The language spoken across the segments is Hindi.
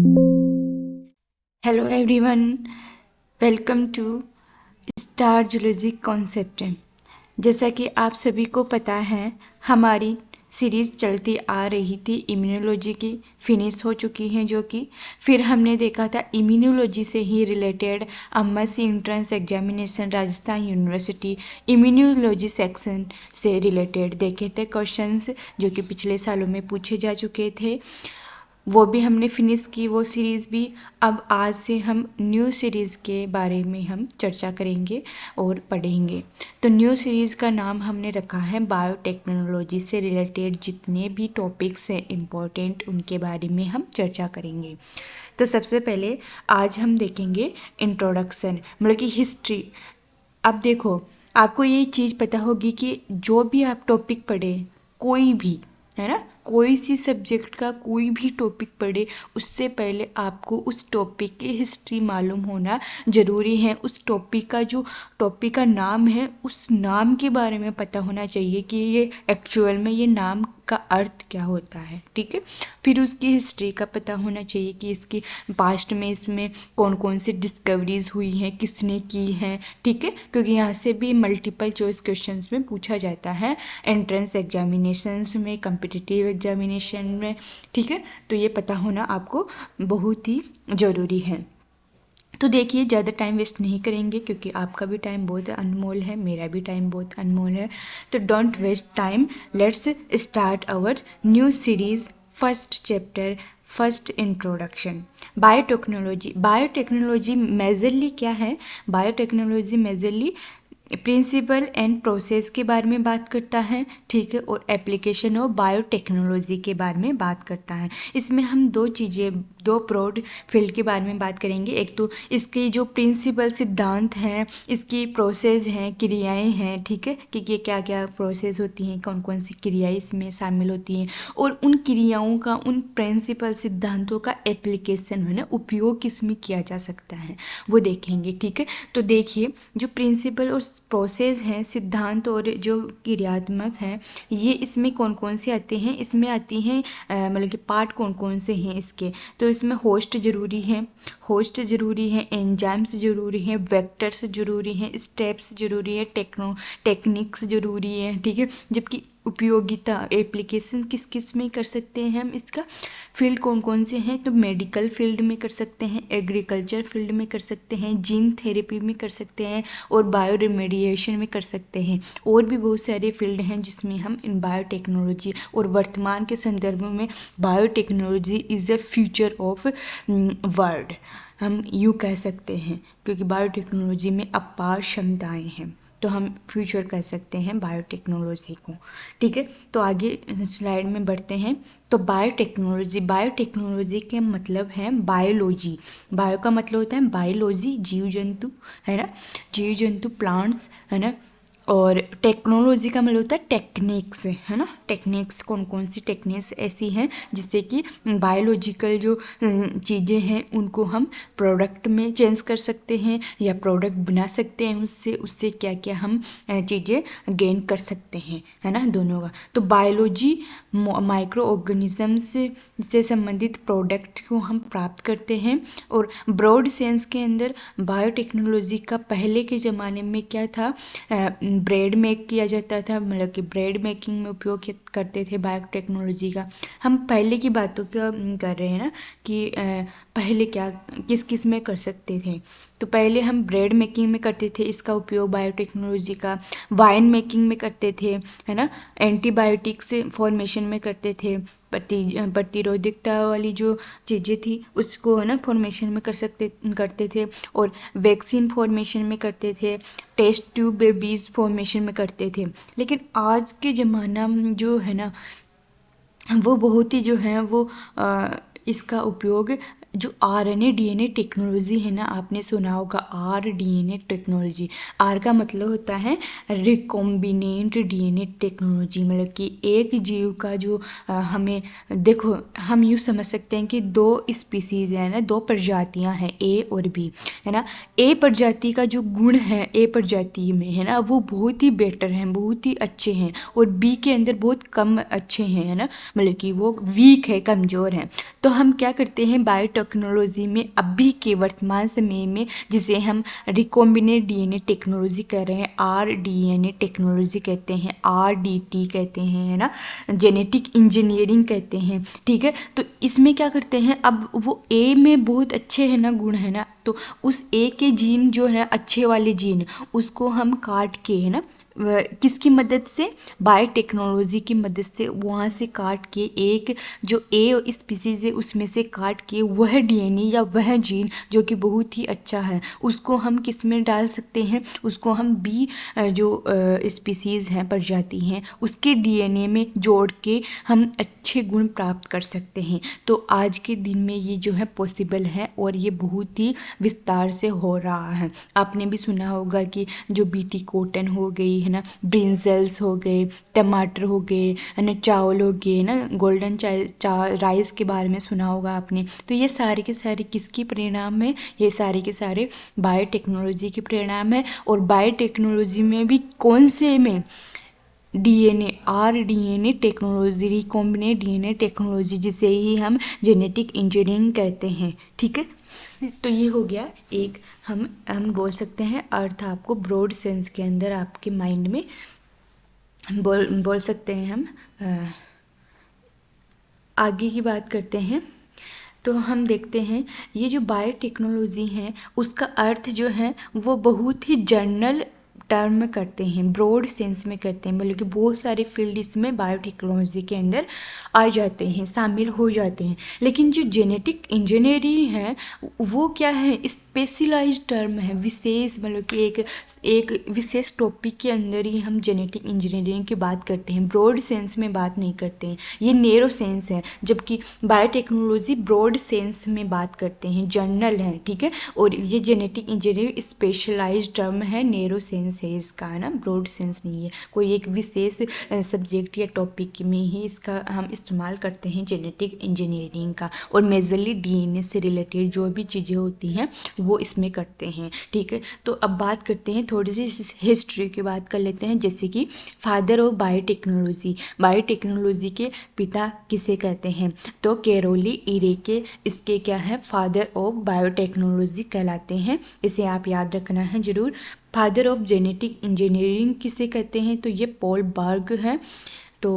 Hello everyone, welcome to star zoology concept. जैसा कि आप सभी को पता है, हमारी सीरीज़ चलती आ रही थी, इम्यूनोलॉजी की फिनिश हो चुकी है, जो कि फिर हमने देखा था इम्यूनोलॉजी से ही related MSc entrance examination Rajasthan university immunology section से रिलेटेड देखे थे क्वेश्चंस, जो कि पिछले सालों में पूछे जा चुके थे। वो भी हमने फिनिश की, वो सीरीज़ भी। अब आज से हम न्यू सीरीज़ के बारे में हम चर्चा करेंगे और पढ़ेंगे। तो न्यू सीरीज़ का नाम हमने रखा है बायोटेक्नोलॉजी से रिलेटेड जितने भी टॉपिक्स हैं इम्पोर्टेंट, उनके बारे में हम चर्चा करेंगे। तो सबसे पहले आज हम देखेंगे इंट्रोडक्शन, मतलब कि हिस्ट्री। अब देखो, आपको ये चीज़ पता होगी कि जो भी आप टॉपिक पढ़े, कोई भी, है ना, कोई सी सब्जेक्ट का कोई भी टॉपिक पढ़े, उससे पहले आपको उस टॉपिक की हिस्ट्री मालूम होना ज़रूरी है। उस टॉपिक का जो टॉपिक का नाम है, उस नाम के बारे में पता होना चाहिए कि ये एक्चुअल में ये नाम का अर्थ क्या होता है, ठीक है। फिर उसकी हिस्ट्री का पता होना चाहिए कि इसकी पास्ट में इसमें कौन कौन सी डिस्कवरीज हुई हैं, किसने की हैं, ठीक है, क्योंकि यहाँ से भी मल्टीपल चॉइस क्वेश्चंस में पूछा जाता है, एंट्रेंस एग्जामिनेशंस में, कम्पिटिटिव एग्जामिनेशन में, ठीक है। तो ये पता होना आपको बहुत ही ज़रूरी है। तो देखिए, ज़्यादा टाइम वेस्ट नहीं करेंगे क्योंकि आपका भी टाइम बहुत अनमोल है, मेरा भी टाइम बहुत अनमोल है। तो don't waste time, let's start our new series. First chapter, first introduction, biotechnology. Biotechnology majorly क्या है? Biotechnology majorly principle and process के बारे में बात करता है, ठीक है, और एप्लीकेशन ऑफ बायोटेक्नोलॉजी के बारे में बात करता है। इसमें हम दो चीज़ें, दो ब्रॉड फील्ड के बारे में बात करेंगे। एक तो इसके जो प्रिंसिपल सिद्धांत हैं, इसकी प्रोसेस हैं, क्रियाएं हैं, ठीक है, कि ये क्या क्या प्रोसेस होती हैं, कौन कौन सी क्रियाएं इसमें शामिल होती हैं, और उन क्रियाओं का, उन प्रिंसिपल सिद्धांतों का एप्लीकेशन है ना, उपयोग किसमें किया जा सकता है, वो देखेंगे, ठीक है। तो देखिए, जो प्रिंसिपल और प्रोसेस हैं, सिद्धांत और जो क्रियात्मक हैं, ये इसमें कौन कौन से आते हैं? इसमें आती हैं मतलब कि पार्ट कौन कौन से हैं इसके? तो इसमें होस्ट जरूरी है, होस्ट जरूरी है, एंजाइम्स जरूरी है, वेक्टर्स जरूरी हैं, स्टेप्स जरूरी है, टेक्निक्स जरूरी है, ठीक है। जबकि उपयोगिता, एप्लीकेशन किस किस में कर सकते हैं हम इसका, फील्ड कौन कौन से हैं? तो मेडिकल फील्ड में कर सकते हैं, एग्रीकल्चर फील्ड में कर सकते हैं, जीन थेरेपी में कर सकते हैं, और बायो रेमेडिएशन में कर सकते हैं। और भी बहुत सारे फील्ड हैं जिसमें हम इन बायोटेक्नोलॉजी, और वर्तमान के संदर्भ में biotechnology is a future of world, हम यूँ कह सकते हैं, क्योंकि बायोटेक्नोलॉजी में अपार क्षमताएँ हैं, तो हम फ्यूचर कह सकते हैं बायोटेक्नोलॉजी को, ठीक है। तो आगे स्लाइड में बढ़ते हैं। तो बायोटेक्नोलॉजी, बायोटेक्नोलॉजी के मतलब है बायोलॉजी। बायो का मतलब होता है बायोलॉजी, जीव जंतु, है ना, जीव जंतु, प्लांट्स, है ना, और टेक्नोलॉजी का मतलब होता है टेक्निक्स, है ना, टेक्निक्स, कौन कौन सी टेक्निक्स ऐसी हैं जिससे कि बायोलॉजिकल जो चीज़ें हैं उनको हम प्रोडक्ट में चेंज कर सकते हैं या प्रोडक्ट बना सकते हैं, उससे उससे क्या क्या हम चीज़ें गेन कर सकते हैं, है ना, दोनों का। तो बायोलॉजी माइक्रो ऑर्गेनिजम्स से संबंधित प्रोडक्ट को हम प्राप्त करते हैं, और ब्रॉड सेंस के अंदर बायोटेक्नोलॉजी का पहले के ज़माने में क्या था, ब्रेड मेक किया जाता था, मतलब कि ब्रेड मेकिंग में उपयोग करते थे बायोटेक्नोलॉजी का। हम पहले की बातों का कर रहे हैं ना, कि पहले क्या किस किस में कर सकते थे। तो पहले हम ब्रेड मेकिंग में करते थे इसका उपयोग बायोटेक्नोलॉजी का, वाइन मेकिंग में करते थे, है ना, एंटीबायोटिक्स फॉर्मेशन में करते थे, प्रतिरोधकता वाली जो चीज़ें थी उसको, है ना, फॉर्मेशन में करते थे, और वैक्सीन फॉर्मेशन में करते थे, टेस्ट ट्यूब बेबीज फॉर्मेशन में करते थे। लेकिन आज के ज़माना में जो है ना, वो बहुत ही जो है वो इसका उपयोग जो आरएनए डीएनए टेक्नोलॉजी है ना, आपने सुना होगा आरडीएनए टेक्नोलॉजी। आर का मतलब होता है रिकॉम्बिनेंट डीएनए टेक्नोलॉजी, मतलब कि एक जीव का जो हमें, देखो हम यूँ समझ सकते हैं कि दो स्पीसीज़ है ना, दो प्रजातियां हैं, ए और बी, है ना। ए प्रजाति का जो गुण है ए प्रजाति में, है ना, वो बहुत ही बेटर हैं, बहुत ही अच्छे हैं, और बी के अंदर बहुत कम अच्छे हैं, है ना, मतलब कि वो वीक है, कमज़ोर है। तो हम क्या करते हैं, बायोटेक्नोलॉजी बायोटेक्नोलॉजी में अभी के वर्तमान समय में जिसे हम रिकॉम्बिनेंट डीएनए टेक्नोलॉजी कह रहे हैं, आरडीएनए टेक्नोलॉजी कहते हैं, आरडीटी कहते हैं, है ना, जेनेटिक इंजीनियरिंग कहते हैं, ठीक है। तो इसमें क्या करते हैं, अब वो ए में बहुत अच्छे है ना गुण है ना, तो उस ए के जीन जो है अच्छे वाले जीन उसको हम काट के, है ना, किसकी मदद से, बायोटेक्नोलॉजी की मदद से वहाँ से काट के एक जो ए स्पीसीज है उसमें से काट के वह डीएनए या वह जीन जो कि बहुत ही अच्छा है उसको हम किस में डाल सकते हैं, उसको हम बी जो स्पीसीज हैं, प्रजाति हैं, उसके डीएनए में जोड़ के हम अच्छे गुण प्राप्त कर सकते हैं। तो आज के दिन में ये जो है पॉसिबल है और ये बहुत ही विस्तार से हो रहा है। आपने भी सुना होगा कि जो बीटी कॉटन हो गई, है ना, ब्रिंजल्स हो गए, टमाटर हो गए, है ना, चावल हो गए, ना, गोल्डन राइस के बारे में सुना होगा आपने। तो ये सारे के सारे किसकी परिणाम है, ये सारे के सारे बायोटेक्नोलॉजी के परिणाम है। और बायोटेक्नोलॉजी में भी कौन से में, DNA, rDNA technology, recombinant DNA technology, जिसे ही हम जेनेटिक इंजीनियरिंग कहते हैं, ठीक है। तो ये हो गया एक, हम बोल सकते हैं अर्थ आपको ब्रॉड सेंस के अंदर आपके माइंड में बोल सकते हैं हम। आगे की बात करते हैं तो हम देखते हैं ये जो बायोटेक्नोलॉजी है उसका अर्थ जो है वो बहुत ही जनरल टर्म में करते हैं, ब्रॉड सेंस में करते हैं, मतलब कि बहुत सारे फील्ड इसमें बायोटेक्नोलॉजी के अंदर आ जाते हैं, शामिल हो जाते हैं। लेकिन जो जेनेटिक इंजीनियरिंग है वो क्या है, स्पेशलाइज्ड टर्म है, विशेष, मतलब कि एक विशेष टॉपिक के अंदर ही हम जेनेटिक इंजीनियरिंग की बात करते हैं, ब्रॉड सेंस में बात नहीं करते हैं, ये नैरो सेंस है। जबकि बायोटेक्नोलॉजी ब्रॉड सेंस में बात करते हैं, जनरल है, ठीक है। और ये जेनेटिक इंजीनियरिंग स्पेशलाइज्ड टर्म है, नैरो सेंस है इसका, है ना, ब्रॉड सेंस नहीं है। कोई एक विशेष सब्जेक्ट या टॉपिक में ही इसका हम इस्तेमाल करते हैं जेनेटिक इंजीनियरिंग का। और मेजरली डीएनए से रिलेटेड जो भी चीज़ें होती हैं वो इसमें करते हैं, ठीक है। तो अब बात करते हैं, थोड़ी सी हिस्ट्री की बात कर लेते हैं, जैसे कि फादर ऑफ बायोटेक्नोलॉजी, बायोटेक्नोलॉजी के पिता किसे कहते हैं, तो कैरोली इरेके इसके क्या है, फादर ऑफ बायोटेक्नोलॉजी कहलाते हैं। इसे आप याद रखना है जरूर। फादर ऑफ जेनेटिक इंजीनियरिंग किसे कहते हैं, तो ये पॉल बर्ग हैं। तो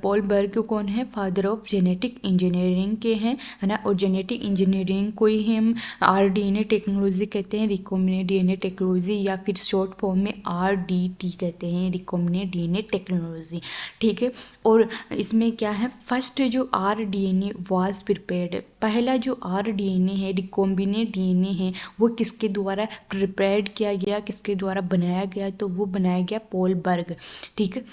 पॉल बर्ग कौन है, फादर ऑफ जेनेटिक इंजीनियरिंग के हैं, है ना। और जेनेटिक इंजीनियरिंग को ही हम आरडीएनए टेक्नोलॉजी कहते हैं, रिकॉम्बिनेंट डीएनए टेक्नोलॉजी, या फिर शॉर्ट फॉर्म में आरडीटी कहते हैं, रिकॉम्बिनेंट डीएनए टेक्नोलॉजी, ठीक है। और इसमें क्या है, फर्स्ट जो आरडीएनए वाज प्रिपेयर्ड, पहला जो आरडीएनए है, रिकॉम्बिनेंट डीएनए है, वो किसके द्वारा प्रिपेयर्ड किया गया, किसके द्वारा बनाया गया, तो वो बनाया गया पॉल बर्ग, ठीक है।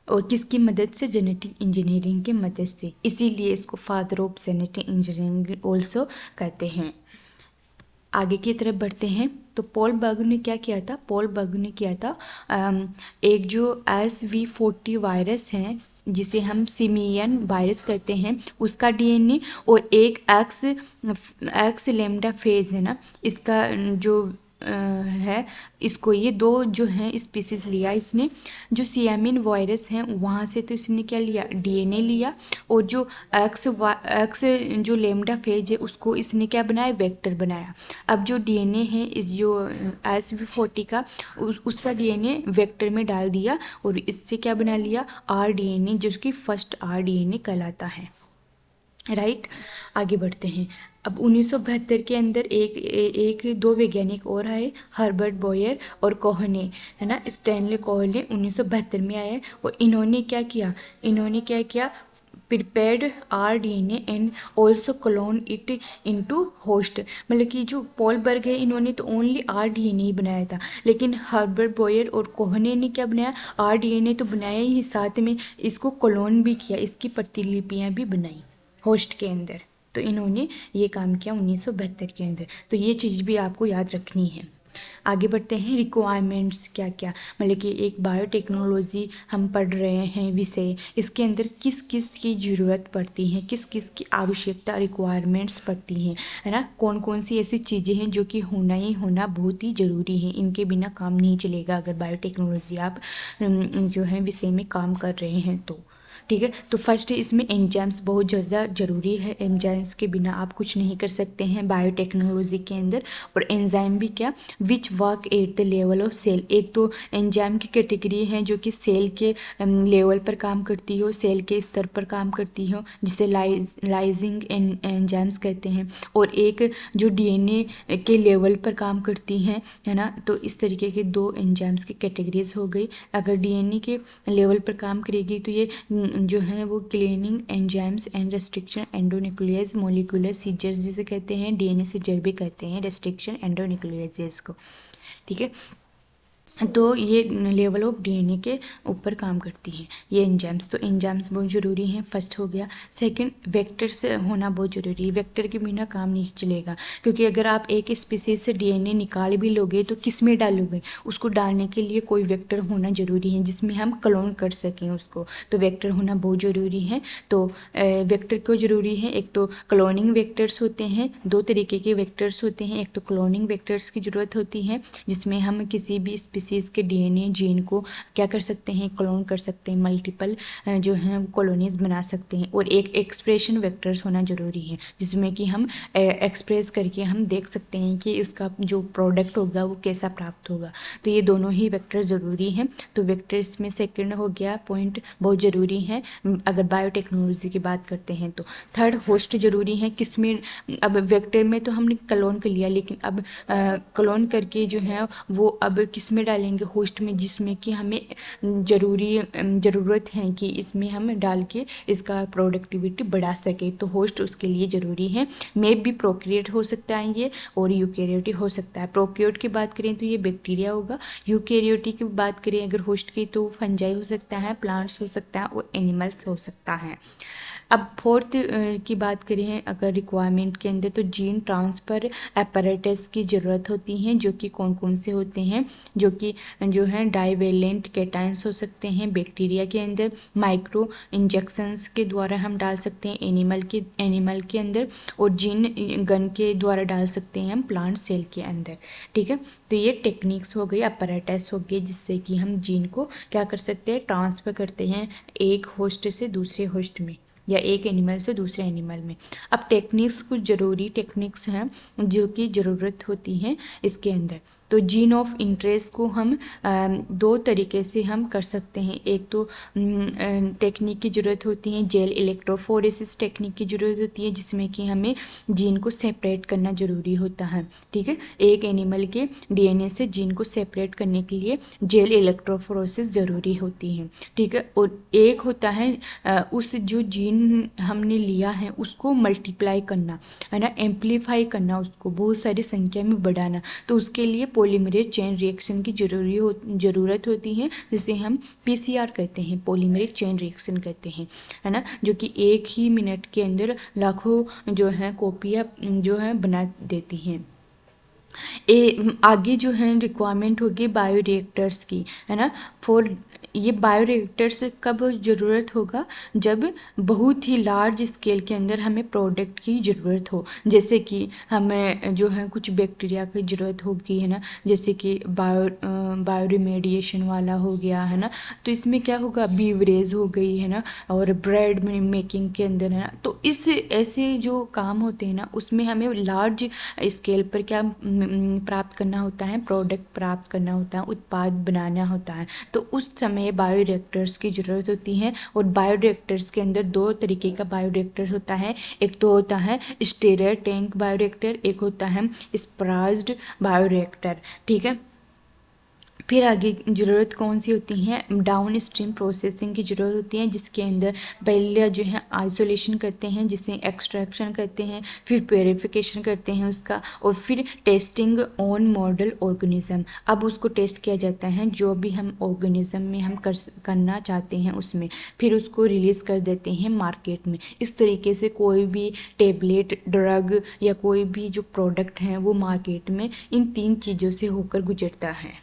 और किसकी मदद से, जेनेटिक इंजीनियरिंग की मदद से, इसीलिए इसको father of genetic engineering also कहते हैं। आगे की तरफ बढ़ते हैं तो पॉल बर्ग ने क्या किया था, पॉल बर्ग ने किया था एक जो SV40 वायरस है जिसे हम सिमियन वायरस कहते हैं उसका डीएनए, और एक एक्स लेम्डा फेज है ना, इसका जो है, इसको, ये दो जो हैं स्पीसीज लिया इसने। जो सियामिन वायरस है वहाँ से तो इसने क्या लिया, डीएनए लिया, और जो एक्स जो लेम्डा फेज है उसको इसने क्या बनाया, वेक्टर बनाया। अब जो डीएनए है इस जो SV40 का उसका डीएनए वेक्टर में डाल दिया और इससे क्या बना लिया, आरडीएनए, जिसकी फर्स्ट आरडीएनए कहलाता है, राइट। आगे बढ़ते हैं। अब 1972 के अंदर एक दो वैज्ञानिक और आए, हर्बर्ट बॉयर और कोहने, है ना, स्टैनले कोहने 1972 में आए। और इन्होंने क्या किया, prepared rDNA and also clone it into host, मतलब कि जो पॉल बर्ग है इन्होंने तो ओनली आरडीएनए ही बनाया था, लेकिन हर्बर्ट बॉयर और कोहने ने क्या बनाया, आरडीएनए तो बनाया ही, साथ में इसको क्लोन भी किया, इसकी प्रतिलिपियां भी बनाई होस्ट के अंदर। तो इन्होंने ये काम किया 1972 के अंदर। तो ये चीज़ भी आपको याद रखनी है। आगे बढ़ते हैं, रिक्वायरमेंट्स क्या क्या, मतलब कि एक बायोटेक्नोलॉजी हम पढ़ रहे हैं विषय, इसके अंदर किस किस की ज़रूरत पड़ती है, किस किस की आवश्यकता, रिक्वायरमेंट्स पड़ती हैं, है ना, कौन कौन सी ऐसी चीज़ें हैं जो कि होना ही होना बहुत ही ज़रूरी है, इनके बिना काम नहीं चलेगा अगर बायोटेक्नोलॉजी आप जो है विषय में काम कर रहे हैं तो। ठीक है। तो फर्स्ट इसमें एंजाइम्स बहुत ज़्यादा ज़रूरी है, एंजाइम्स के बिना आप कुछ नहीं कर सकते हैं बायोटेक्नोलॉजी के अंदर। और एंजाइम भी क्या, which work at the level of cell. एक तो एंजाइम की कैटेगरी है जो कि सेल के लेवल पर काम करती हो, सेल के स्तर पर काम करती हो, जिसे लाइजिंग एंजाइम्स कहते हैं। और एक जो डीएनए के लेवल पर काम करती हैं, है ना। तो इस तरीके के दो एंजाइम्स की कैटेगरीज हो गई। अगर डीएनए के लेवल पर काम करेगी तो ये जो है वो cleaning enzymes and restriction endonuclease molecular scissors जिसे कहते हैं, डीएनए सीजर भी कहते हैं रेस्ट्रिक्शन एंडोन्यूक्लियस को, ठीक है। तो ये लेवल ऑफ डीएनए के ऊपर काम करती हैं ये एंजाइम्स। तो एंजाइम्स बहुत ज़रूरी हैं, फर्स्ट हो गया। सेकंड, वेक्टर्स होना बहुत ज़रूरी है, वेक्टर के बिना काम नहीं चलेगा। क्योंकि अगर आप एक स्पीसीज से डीएनए निकाल भी लोगे तो किस में डालोगे, उसको डालने के लिए कोई वेक्टर होना ज़रूरी है जिसमें हम क्लोन कर सकें उसको। तो वेक्टर होना बहुत ज़रूरी है। तो वेक्टर क्यों ज़रूरी है, एक तो क्लोनिंग वेक्टर्स होते हैं, दो तरीके के वेक्टर्स होते हैं। एक तो क्लोनिंग वेक्टर्स की ज़रूरत होती है जिसमें हम किसी भी स्पीसीज के डीएनए जीन को क्या कर सकते हैं, क्लोन कर सकते हैं, मल्टीपल जो हैं कॉलोनीज बना सकते हैं। और एक एक्सप्रेशन वेक्टर्स होना ज़रूरी है जिसमें कि हम एक्सप्रेस करके हम देख सकते हैं कि उसका जो प्रोडक्ट होगा वो कैसा प्राप्त होगा। तो ये दोनों ही वेक्टर ज़रूरी हैं। तो वेक्टर्स में सेकंड हो गया पॉइंट बहुत ज़रूरी है अगर बायोटेक्नोलॉजी की बात करते हैं। तो थर्ड, होस्ट ज़रूरी है। किसमें, अब वेक्टर में तो हमने क्लोन कर लिया, लेकिन अब क्लोन करके जो है वो अब किस में डालेंगे, होस्ट में, जिसमें कि हमें ज़रूरत है कि इसमें हम डाल के इसका प्रोडक्टिविटी बढ़ा सके। तो होस्ट उसके लिए ज़रूरी है। में भी प्रोकैरियोट हो सकता है ये, और यूकैरियोटिक हो सकता है। प्रोकैरियोट की बात करें तो ये बैक्टीरिया होगा, यूकैरियोटिक की बात करें अगर होस्ट की तो फंजाई हो सकता है, प्लांट्स हो सकता है और एनिमल्स हो सकता है। अब फोर्थ की बात करें अगर रिक्वायरमेंट के अंदर, तो जीन ट्रांसफ़र एपरेटस की ज़रूरत होती हैं, जो कि कौन कौन से होते हैं, जो हैं डाइवेलेंट कैटायंस हो सकते हैं बैक्टीरिया के अंदर, माइक्रो इंजेक्शंस के द्वारा हम डाल सकते हैं एनिमल के अंदर, और जीन गन के द्वारा डाल सकते हैं हम प्लांट सेल के अंदर, ठीक है। तो ये टेक्निक्स हो गई, अपैरेटस हो गई, जिससे कि हम जीन को क्या कर सकते हैं, ट्रांसफ़र करते हैं एक होस्ट से दूसरे होस्ट में या एक एनिमल से दूसरे एनिमल में। अब टेक्निक्स, कुछ ज़रूरी टेक्निक्स हैं जो कि ज़रूरत होती हैं इसके अंदर। तो जीन ऑफ इंटरेस्ट को हम दो तरीके से हम कर सकते हैं। एक तो टेक्निक की ज़रूरत होती है, जेल इलेक्ट्रोफोरेसिस टेक्निक की ज़रूरत होती है, जिसमें कि हमें जीन को सेपरेट करना ज़रूरी होता है, ठीक है। एक एनिमल के डीएनए से जीन को सेपरेट करने के लिए जेल इलेक्ट्रोफोरेसिस ज़रूरी होती है, ठीक है। और एक होता है उस जो जीन हमने लिया है उसको मल्टीप्लाई करना, है ना, एम्पलीफाई करना, उसको बहुत सारी संख्या में बढ़ाना। तो उसके लिए पॉलीमरेज चेन रिएक्शन की ज़रूरत होती है, जिसे हम पीसीआर कहते हैं, पॉलीमरेज चेन रिएक्शन कहते हैं, है ना, जो कि एक ही मिनट के अंदर लाखों जो है कॉपियाँ जो है बना देती हैं। आगे जो है रिक्वायरमेंट होगी बायोरिएक्टर्स की, है ना। फॉर ये बायोरिएक्टर्स कब ज़रूरत होगा, जब बहुत ही लार्ज स्केल के अंदर हमें प्रोडक्ट की ज़रूरत हो, जैसे कि हमें जो है कुछ बैक्टीरिया की ज़रूरत होगी, है ना, जैसे कि बायो रिमेडिएशन वाला हो गया, है ना। तो इसमें क्या होगा, बीवरेज हो गई, है ना, और ब्रेड मेकिंग के अंदर, है ना। तो इस ऐसे जो काम होते हैं ना, उसमें हमें लार्ज स्केल पर क्या प्राप्त करना होता है, प्रोडक्ट प्राप्त करना होता है, उत्पाद बनाना होता है। तो उस समय बायोरिएक्टर्स की ज़रूरत होती है। और बायोरिएक्टर्स के अंदर दो तरीके का बायोरिएक्टर होता है, एक तो होता है स्टीयरर टैंक बायोरिएक्टर, एक होता है स्पराज्ड बायोरिएक्टर, ठीक है। फिर आगे ज़रूरत कौन सी होती है, डाउन स्ट्रीम प्रोसेसिंग की ज़रूरत होती है, जिसके अंदर पहले जो है आइसोलेशन करते हैं, जिसे एक्सट्रैक्शन करते हैं, फिर प्योरीफिकेशन करते हैं उसका, और फिर टेस्टिंग ऑन मॉडल ऑर्गेनिज्म। अब उसको टेस्ट किया जाता है जो भी हम ऑर्गेनिज्म में हम करना चाहते हैं उसमें, फिर उसको रिलीज़ कर देते हैं मार्केट में। इस तरीके से कोई भी टेबलेट, ड्रग या कोई भी जो प्रोडक्ट हैं वो मार्केट में इन तीन चीज़ों से होकर गुजरता है।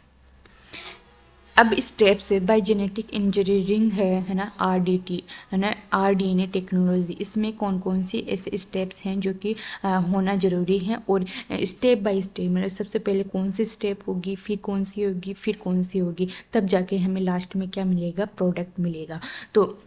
अब स्टेप से बाय जेनेटिक इंजीनियरिंग है ना, आरडीटी, है ना, आरडीएनए टेक्नोलॉजी, इसमें कौन कौन सी ऐसे स्टेप्स हैं जो कि होना ज़रूरी है, और स्टेप बाय स्टेप मतलब सबसे पहले कौन सी स्टेप होगी, फिर कौन सी होगी, फिर कौन सी होगी, तब जाके हमें लास्ट में क्या मिलेगा, प्रोडक्ट मिलेगा। तो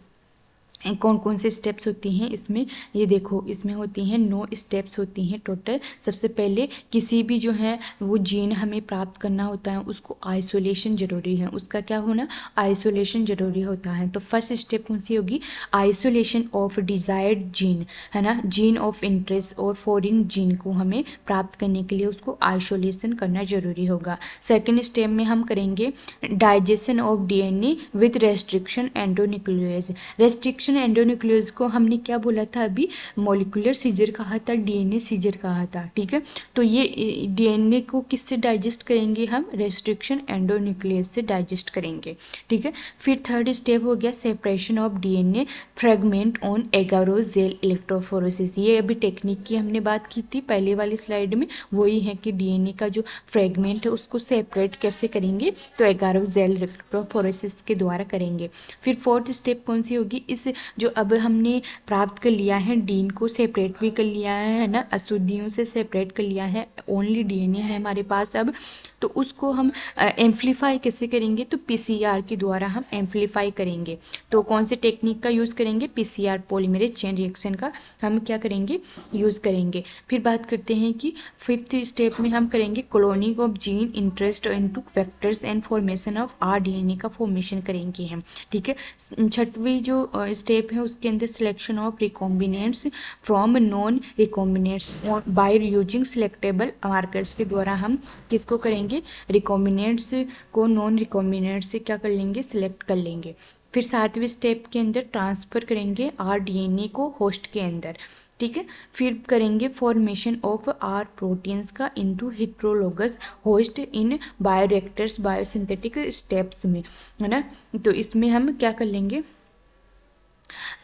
कौन कौन से स्टेप्स होती हैं इसमें, ये देखो इसमें होती हैं 9 स्टेप्स होती हैं टोटल। सबसे पहले किसी भी जो है वो जीन हमें प्राप्त करना होता है उसको आइसोलेशन ज़रूरी है, उसका क्या होना, आइसोलेशन ज़रूरी होता है। तो फर्स्ट स्टेप कौन सी होगी, आइसोलेशन ऑफ डिज़ायर्ड जीन, है ना, जीन ऑफ इंटरेस्ट और फॉरेन जीन को हमें प्राप्त करने के लिए उसको आइसोलेशन करना ज़रूरी होगा। सेकेंड स्टेप में हम करेंगे digestion of DNA with restriction endonuclease. Restriction endonuclease को हमने क्या बोला था अभी, मॉलिक्यूलर सीजर कहा था, डीएनए सीजर कहा था, ठीक है। तो ये डीएनए को किससे डाइजेस्ट करेंगे हम, रेस्ट्रिक्शन एंडोन्यूक्लियोज से डाइजेस्ट करेंगे, ठीक है। फिर थर्ड स्टेप हो गया separation of DNA fragment on agarose gel electrophoresis. ये अभी टेक्निक की हमने बात की थी पहले वाली स्लाइड में, वही है कि डीएनए का जो फ्रेगमेंट है उसको सेपरेट कैसे करेंगे, तो एगारोस जेल इलेक्ट्रोफोरेसिस के द्वारा करेंगे। फिर फोर्थ स्टेप कौन सी होगी, इस जो अब हमने प्राप्त कर लिया है डीन को सेपरेट भी कर लिया है ना, अशुद्धियों से सेपरेट कर लिया है, ओनली डीएनए है हमारे पास अब, तो उसको हम एम्पलीफाई कैसे करेंगे, तो पीसीआर के द्वारा हम एम्पलीफाई करेंगे। तो कौन से टेक्निक का यूज़ करेंगे, पीसीआर पॉलीमरेज चेन रिएक्शन का हम क्या करेंगे, यूज़ करेंगे। फिर बात करते हैं कि फिफ्थ स्टेप में हम करेंगे cloning of gene interest into vectors and formation of R DNA का फॉर्मेशन करेंगे हम, ठीक है। छठवीं जो स्टेप है उसके अंदर selection of recombinants from non recombinants by using selectable markers के द्वारा हम किसको करेंगे, रिकॉम्बिनेंट्स को नॉन रिकॉम्बिनेंट्स से क्या कर लेंगे, सिलेक्ट कर लेंगे। फिर सातवें स्टेप के अंदर ट्रांसफ़र करेंगे आर डीएनए को होस्ट के अंदर, ठीक है। फिर करेंगे फॉर्मेशन ऑफ आर प्रोटीन्स का into heterologous host in bioreactors biosynthetic steps में, है ना। तो इसमें हम क्या कर लेंगे,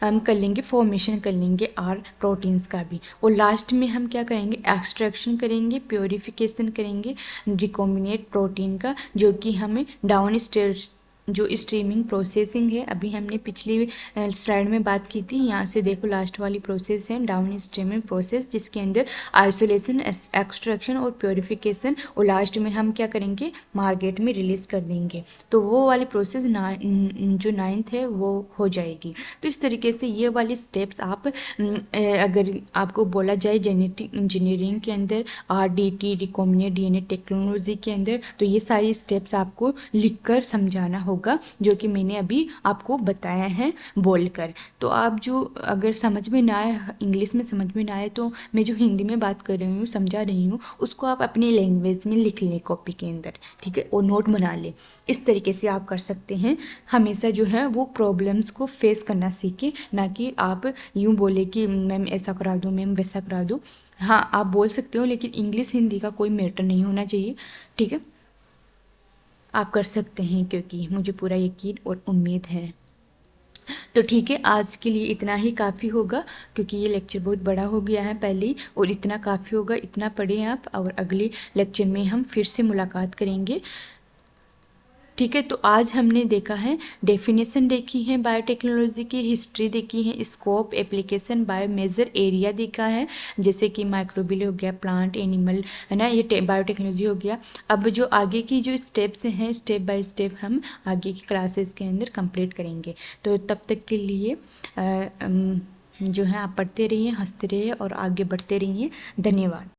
हम कर लेंगे फॉर्मेशन कर लेंगे आर प्रोटीन्स का भी, और लास्ट में हम क्या करेंगे, एक्सट्रैक्शन करेंगे, प्योरीफिकेशन करेंगे रिकॉम्बिनेट प्रोटीन का, जो कि हमें डाउन स्टेज जो स्ट्रीमिंग प्रोसेसिंग है, अभी हमने पिछली स्लाइड में बात की थी, यहाँ से देखो लास्ट वाली प्रोसेस है डाउन स्ट्रीमिंग प्रोसेस, जिसके अंदर आइसोलेशन एक्सट्रैक्शन और प्योरीफिकेशन, और लास्ट में हम क्या करेंगे, मार्केट में रिलीज कर देंगे। तो वो वाली प्रोसेस जो 9th है वो हो जाएगी। तो इस तरीके से ये वाली स्टेप्स आप अगर आपको बोला जाए जेनेटिक इंजीनियरिंग के अंदर RDT रिकॉम्बिनेंट डीएनए टेक्नोलॉजी के अंदर, तो ये सारी स्टेप्स आपको लिखकर समझाना होगा, जो कि मैंने अभी आपको बताया है बोलकर। तो आप जो अगर समझ में ना आए, इंग्लिश में समझ में ना आए, तो मैं जो हिंदी में बात कर रही हूँ, समझा रही हूँ, उसको आप अपनी लैंग्वेज में लिख लें कॉपी के अंदर, ठीक है, और नोट बना लें। इस तरीके से आप कर सकते हैं। हमेशा जो है वो प्रॉब्लम्स को फेस करना सीखें, ना कि आप यूँ बोले कि मैम ऐसा करा दो, मैम वैसा करा दो। हाँ, आप बोल सकते हो, लेकिन इंग्लिश हिंदी का कोई मैटर नहीं होना चाहिए, ठीक है। आप कर सकते हैं, क्योंकि मुझे पूरा यकीन और उम्मीद है। तो ठीक है, आज के लिए इतना ही काफ़ी होगा, क्योंकि ये लेक्चर बहुत बड़ा हो गया है पहले ही, और इतना काफ़ी होगा, इतना पढ़ें आप, और अगले लेक्चर में हम फिर से मुलाकात करेंगे, ठीक है। तो आज हमने देखा है डेफिनेशन देखी है बायोटेक्नोलॉजी की, हिस्ट्री देखी है, scope, application, bio major area देखा है, जैसे कि माइक्रोबियल हो गया, प्लांट, एनिमल, है ना, ये बायोटेक्नोलॉजी हो गया। अब जो आगे की जो स्टेप्स हैं, स्टेप बाय स्टेप हम आगे की क्लासेस के अंदर कंप्लीट करेंगे। तो तब तक के लिए जो है आप पढ़ते रहिए, हंसते रहिए और आगे बढ़ते रहिए। धन्यवाद।